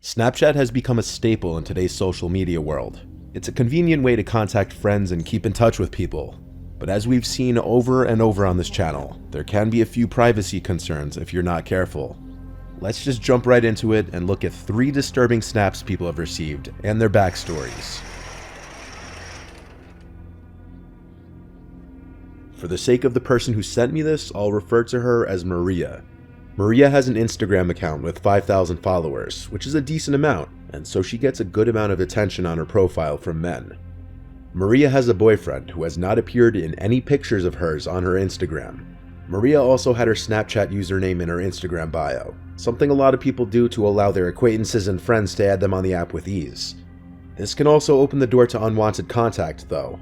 Snapchat has become a staple in today's social media world. It's a convenient way to contact friends and keep in touch with people. But as we've seen over and over on this channel, there can be a few privacy concerns if you're not careful. Let's just jump right into it and look at 3 disturbing snaps people have received and their backstories. For the sake of the person who sent me this, I'll refer to her as Maria. Maria has an Instagram account with 5,000 followers, which is a decent amount, and so she gets a good amount of attention on her profile from men. Maria has a boyfriend who has not appeared in any pictures of hers on her Instagram. Maria also had her Snapchat username in her Instagram bio, something a lot of people do to allow their acquaintances and friends to add them on the app with ease. This can also open the door to unwanted contact though.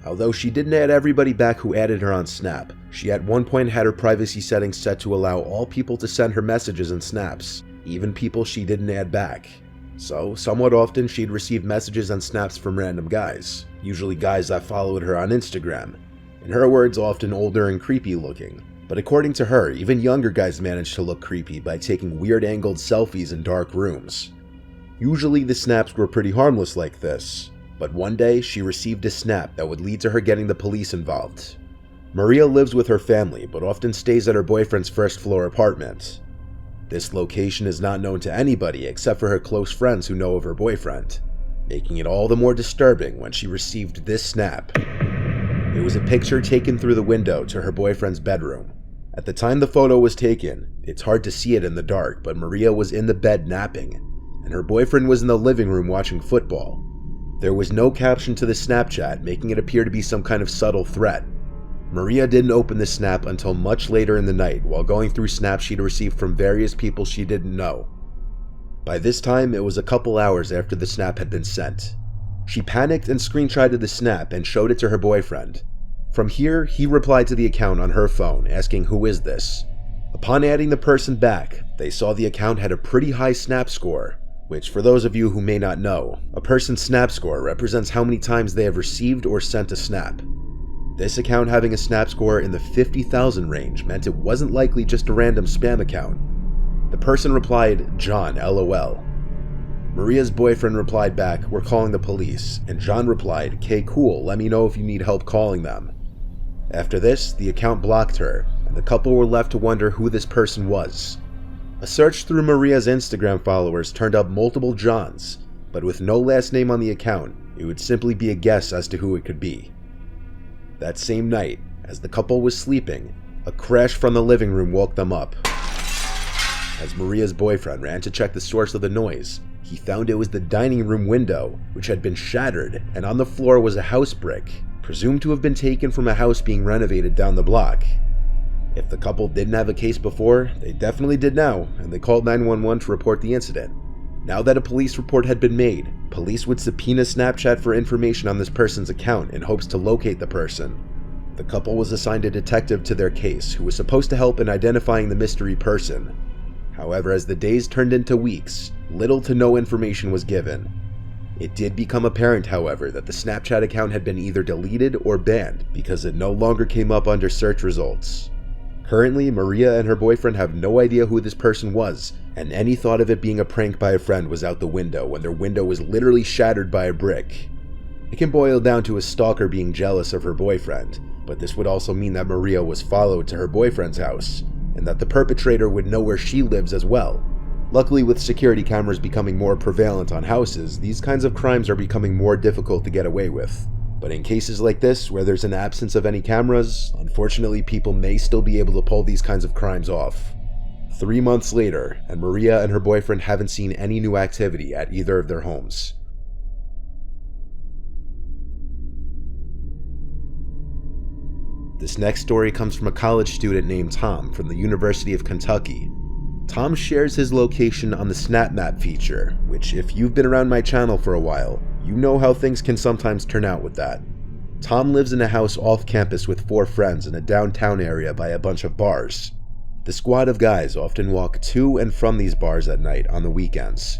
Although she didn't add everybody back who added her on Snap, she at one point had her privacy settings set to allow all people to send her messages and snaps, even people she didn't add back. So, somewhat often she'd receive messages and snaps from random guys, usually guys that followed her on Instagram. In her words, often older and creepy looking. But according to her, even younger guys managed to look creepy by taking weird angled selfies in dark rooms. Usually the snaps were pretty harmless like this, but one day she received a snap that would lead to her getting the police involved. Maria lives with her family, but often stays at her boyfriend's first-floor apartment. This location is not known to anybody except for her close friends who know of her boyfriend, making it all the more disturbing when she received this snap. It was a picture taken through the window to her boyfriend's bedroom. At the time the photo was taken, it's hard to see it in the dark, but Maria was in the bed napping, and her boyfriend was in the living room watching football. There was no caption to the Snapchat, making it appear to be some kind of subtle threat. Maria didn't open the snap until much later in the night while going through snaps she'd received from various people she didn't know. By this time, it was a couple hours after the snap had been sent. She panicked and screenshotted the snap and showed it to her boyfriend. From here, he replied to the account on her phone asking who is this. Upon adding the person back, they saw the account had a pretty high snap score, which for those of you who may not know, a person's snap score represents how many times they have received or sent a snap. This account having a snap score in the 50,000 range meant it wasn't likely just a random spam account. The person replied, "John, LOL." Maria's boyfriend replied back, "We're calling the police," and John replied, "K cool, let me know if you need help calling them." After this, the account blocked her, and the couple were left to wonder who this person was. A search through Maria's Instagram followers turned up multiple Johns, but with no last name on the account, it would simply be a guess as to who it could be. That same night, as the couple was sleeping, a crash from the living room woke them up. As Maria's boyfriend ran to check the source of the noise, he found it was the dining room window, which had been shattered, and on the floor was a house brick, presumed to have been taken from a house being renovated down the block. If the couple didn't have a case before, they definitely did now, and they called 911 to report the incident. Now that a police report had been made, police would subpoena Snapchat for information on this person's account in hopes to locate the person. The couple was assigned a detective to their case who was supposed to help in identifying the mystery person. However, as the days turned into weeks, little to no information was given. It did become apparent, however, that the Snapchat account had been either deleted or banned because it no longer came up under search results. Currently, Maria and her boyfriend have no idea who this person was, and any thought of it being a prank by a friend was out the window when their window was literally shattered by a brick. It can boil down to a stalker being jealous of her boyfriend, but this would also mean that Maria was followed to her boyfriend's house, and that the perpetrator would know where she lives as well. Luckily, with security cameras becoming more prevalent on houses, these kinds of crimes are becoming more difficult to get away with. But in cases like this, where there's an absence of any cameras, unfortunately people may still be able to pull these kinds of crimes off. 3 months later, and Maria and her boyfriend haven't seen any new activity at either of their homes. This next story comes from a college student named Tom from the University of Kentucky. Tom shares his location on the Snap Map feature, which if you've been around my channel for a while, you know how things can sometimes turn out with that. Tom lives in a house off campus with 4 friends in a downtown area by a bunch of bars. The squad of guys often walk to and from these bars at night on the weekends.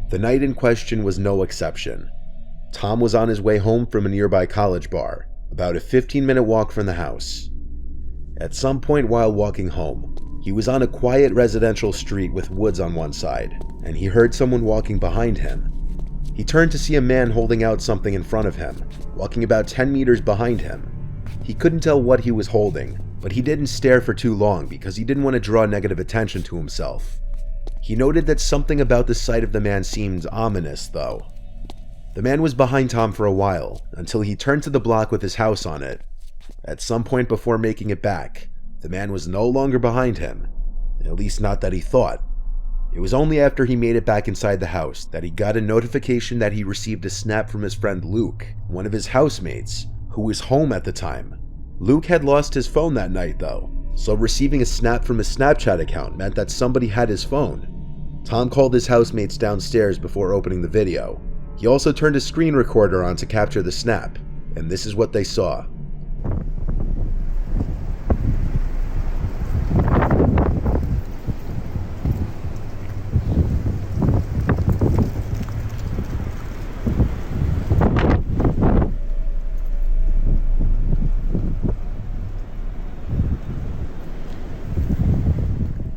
The night in question was no exception. Tom was on his way home from a nearby college bar, about a 15-minute walk from the house. At some point while walking home, He was on a quiet residential street with woods on one side, and he heard someone walking behind him. He turned to see a man holding out something in front of him, walking about 10 meters behind him. He couldn't tell what he was holding, but he didn't stare for too long because he didn't want to draw negative attention to himself. He noted that something about the sight of the man seemed ominous, though. The man was behind Tom for a while, until he turned to the block with his house on it. At some point before making it back, the man was no longer behind him, at least not that he thought. It was only after he made it back inside the house that he got a notification that he received a snap from his friend Luke, one of his housemates, who was home at the time. Luke had lost his phone that night though, so receiving a snap from his Snapchat account meant that somebody had his phone. Tom called his housemates downstairs before opening the video. He also turned his screen recorder on to capture the snap, and this is what they saw.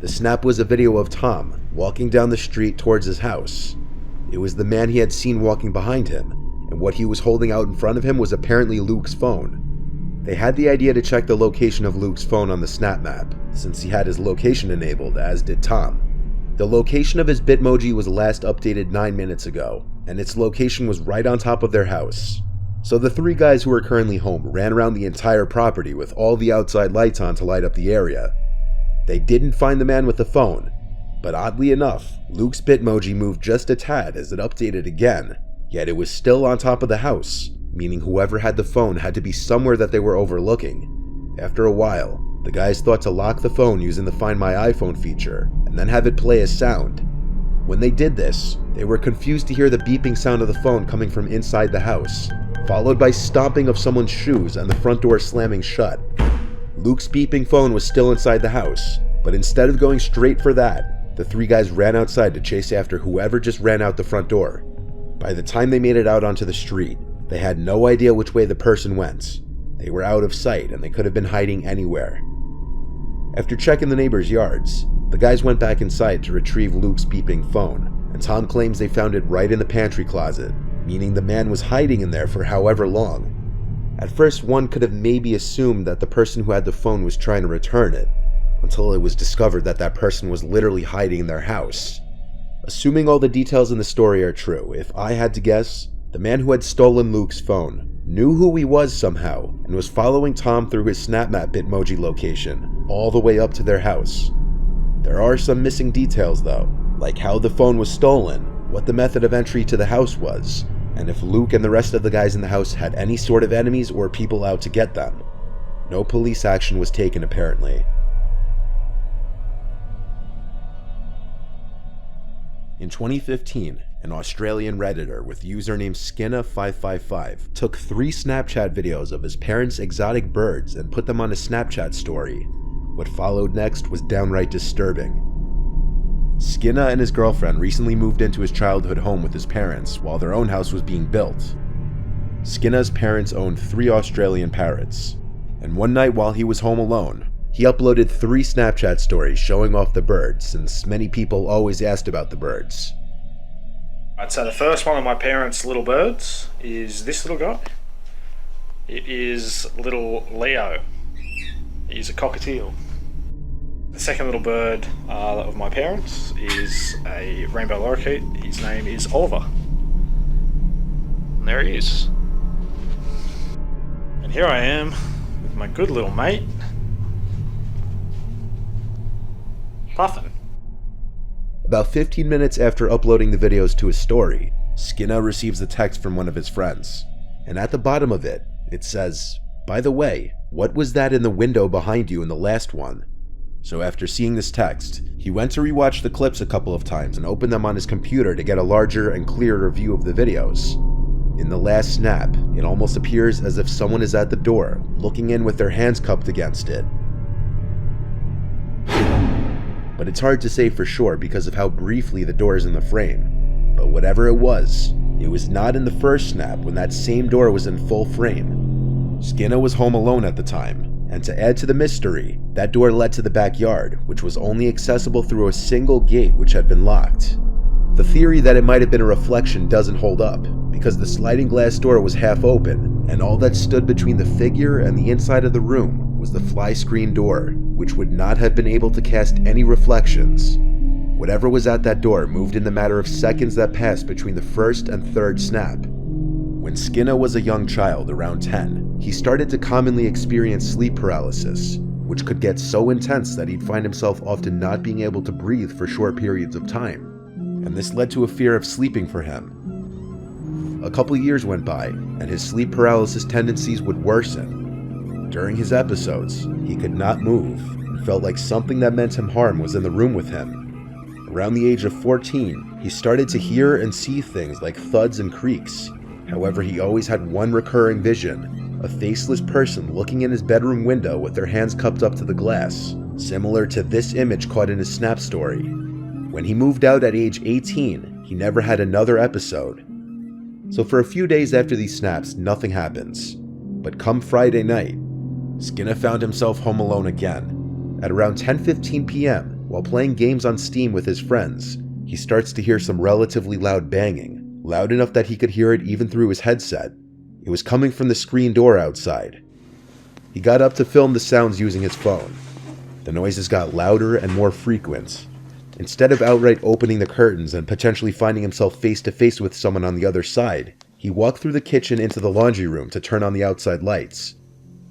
The snap was a video of Tom walking down the street towards his house. It was the man he had seen walking behind him, and what he was holding out in front of him was apparently Luke's phone. They had the idea to check the location of Luke's phone on the snap map, since he had his location enabled, as did Tom. The location of his Bitmoji was last updated 9 minutes ago, and its location was right on top of their house. So the three guys who were currently home ran around the entire property with all the outside lights on to light up the area. They didn't find the man with the phone, but oddly enough, Luke's Bitmoji moved just a tad as it updated again, yet it was still on top of the house, meaning whoever had the phone had to be somewhere that they were overlooking. After a while, the guys thought to lock the phone using the Find My iPhone feature, and then have it play a sound. When they did this, they were confused to hear the beeping sound of the phone coming from inside the house, followed by stomping of someone's shoes and the front door slamming shut. Luke's beeping phone was still inside the house, but instead of going straight for that, the three guys ran outside to chase after whoever just ran out the front door. By the time they made it out onto the street, they had no idea which way the person went. They were out of sight and they could have been hiding anywhere. After checking the neighbors' yards, the guys went back inside to retrieve Luke's beeping phone, and Tom claims they found it right in the pantry closet, meaning the man was hiding in there for however long. At first, one could have maybe assumed that the person who had the phone was trying to return it, until it was discovered that that person was literally hiding in their house. Assuming all the details in the story are true, if I had to guess, the man who had stolen Luke's phone knew who he was somehow and was following Tom through his SnapMap Bitmoji location all the way up to their house. There are some missing details though, like how the phone was stolen, what the method of entry to the house was, and if Luke and the rest of the guys in the house had any sort of enemies or people out to get them. No police action was taken apparently. In 2015, an Australian Redditor with username Skinna555 took 3 Snapchat videos of his parents' exotic birds and put them on a Snapchat story. What followed next was downright disturbing. Skinna and his girlfriend recently moved into his childhood home with his parents while their own house was being built. Skinna's parents owned 3 Australian parrots, and one night while he was home alone, he uploaded 3 Snapchat stories showing off the birds, since many people always asked about the birds. Right, so the first one of my parents' little birds is this little guy. It is little Leo. He's a cockatiel. The second little bird of my parents is a rainbow lorikeet. His name is Oliver. And there he is. And here I am with my good little mate, Puffin. About 15 minutes after uploading the videos to his story, Skinna receives a text from one of his friends, and at the bottom of it, it says, "By the way, what was that in the window behind you in the last one?" So after seeing this text, he went to rewatch the clips a couple of times and opened them on his computer to get a larger and clearer view of the videos. In the last snap, it almost appears as if someone is at the door, looking in with their hands cupped against it. But it's hard to say for sure because of how briefly the door is in the frame. But whatever it was not in the first snap when that same door was in full frame. Skinna was home alone at the time, and to add to the mystery, That door led to the backyard, which was only accessible through a single gate which had been locked. The theory that it might have been a reflection doesn't hold up, because the sliding glass door was half open, and all that stood between the figure and the inside of the room was the fly screen door, which would not have been able to cast any reflections. Whatever was at that door moved in the matter of seconds that passed between the first and third snap. When Skinner was a young child, around 10, he started to commonly experience sleep paralysis, which could get so intense that he'd find himself often not being able to breathe for short periods of time, and this led to a fear of sleeping for him. A couple years went by, and his sleep paralysis tendencies would worsen. During his episodes, he could not move, and felt like something that meant him harm was in the room with him. Around the age of 14, he started to hear and see things like thuds and creaks. However, he always had one recurring vision: a faceless person looking in his bedroom window with their hands cupped up to the glass, similar to this image caught in his Snap story. When he moved out at age 18, he never had another episode. So for a few days after these snaps, nothing happens. But come Friday night, Skinner found himself home alone again. At around 10:15 p.m., while playing games on Steam with his friends, he starts to hear some relatively loud banging, loud enough that he could hear it even through his headset. It was coming from the screen door outside. He got up to film the sounds using his phone. The noises got louder and more frequent. Instead of outright opening the curtains and potentially finding himself face to face with someone on the other side, he walked through the kitchen into the laundry room to turn on the outside lights.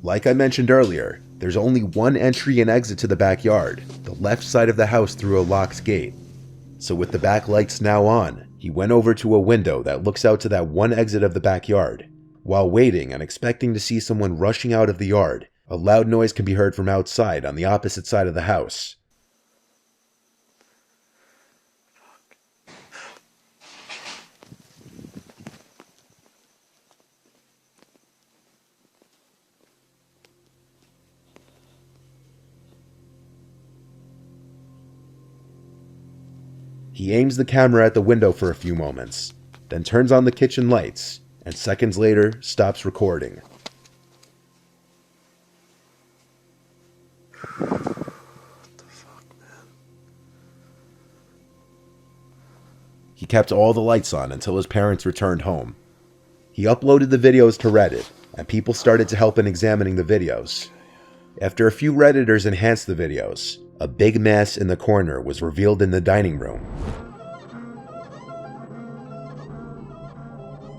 Like I mentioned earlier, there's only one entry and exit to the backyard, the left side of the house through a locked gate. So with the back lights now on, he went over to a window that looks out to that one exit of the backyard. While waiting and expecting to see someone rushing out of the yard, a loud noise can be heard from outside on the opposite side of the house. He aims the camera at the window for a few moments, then turns on the kitchen lights, and seconds later stops recording. What the fuck, man? He kept all the lights on until his parents returned home. He uploaded the videos to Reddit, and people started to help in examining the videos. After a few Redditors enhanced the videos, a big mass in the corner was revealed in the dining room.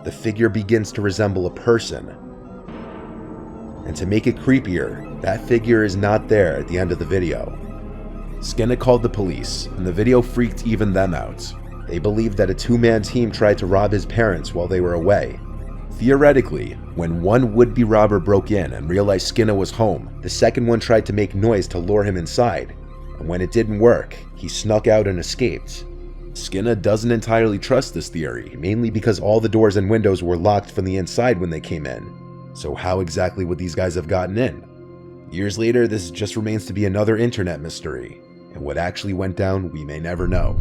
The figure begins to resemble a person. And to make it creepier, that figure is not there at the end of the video. Skinner called the police, and the video freaked even them out. They believed that a two-man team tried to rob his parents while they were away. Theoretically, when one would-be robber broke in and realized Skinner was home, the second one tried to make noise to lure him inside. And when it didn't work, he snuck out and escaped. Skinner doesn't entirely trust this theory, mainly because all the doors and windows were locked from the inside when they came in. So how exactly would these guys have gotten in? Years later, this just remains to be another internet mystery, and what actually went down we may never know.